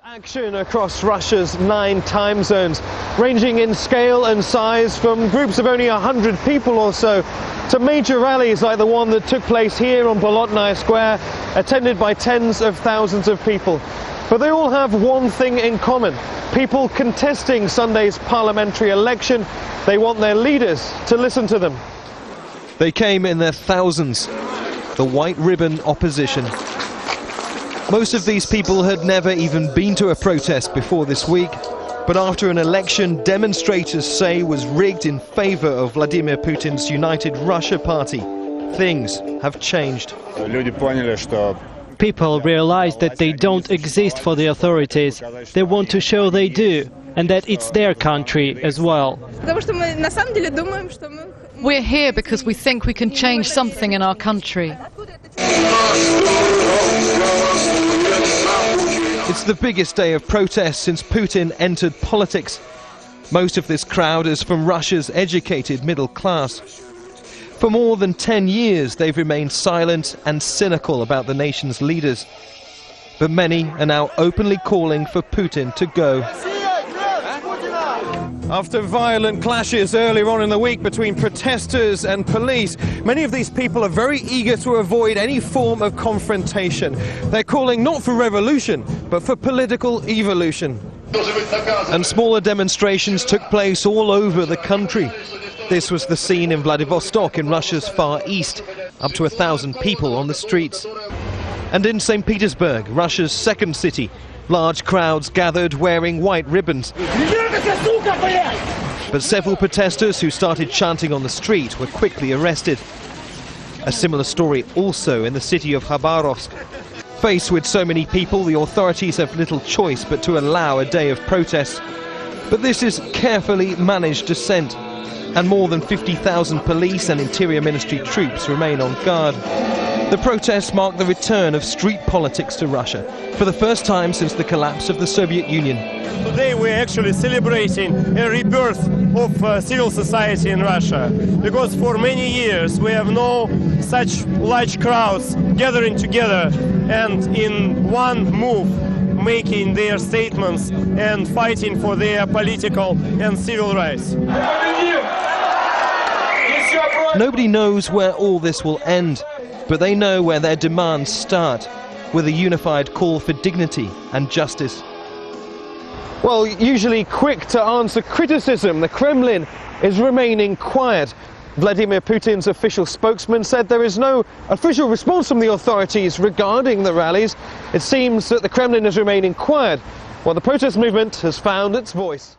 Action across Russia's 9 time zones, ranging in scale and size from groups of only 100 people or so to major rallies like the one that took place here on Bolotная Square, attended by tens of thousands of people. But they all have one thing in common: people contesting Sunday's parliamentary election. They want their leaders to listen to them. They came in their thousands, the white ribbon opposition. Most of these people had never even been to a protest before this week, but after an election demonstrators say was rigged in favor of Vladimir Putin's United Russia Party, things have changed. People realize that they don't exist for the authorities. They want to show they do, and that it's their country as well. We're here because we think we can change something in our country. It's the biggest day of protest since Putin entered politics. Most of this crowd is from Russia's educated middle class. For more than 10 years, they've remained silent and cynical about the nation's leaders. But many are now openly calling for Putin to go. After violent clashes earlier on in the week between protesters and police, many of these people are very eager to avoid any form of confrontation. They're calling not for revolution, but for political evolution. And smaller demonstrations took place all over the country. This was the scene in Vladivostok in Russia's far east, up to 1,000 people on the streets. And in St. Petersburg, Russia's second city, large crowds gathered wearing white ribbons. But several protesters who started chanting on the street were quickly arrested. A similar story also in the city of Khabarovsk. Faced with so many people, the authorities have little choice but to allow a day of protest. But this is carefully managed dissent, and more than 50,000 police and Interior Ministry troops remain on guard. The protests mark the return of street politics to Russia, for the first time since the collapse of the Soviet Union. Today we're actually celebrating a rebirth of civil society in Russia, because for many years we have known such large crowds gathering together and in one move making their statements and fighting for their political and civil rights. Nobody knows where all this will end, but they know where their demands start, with a unified call for dignity and justice. Well, usually quick to answer criticism, the Kremlin is remaining quiet. Vladimir Putin's official spokesman said there is no official response from the authorities regarding the rallies. It seems that the Kremlin is remaining quiet, while the protest movement has found its voice.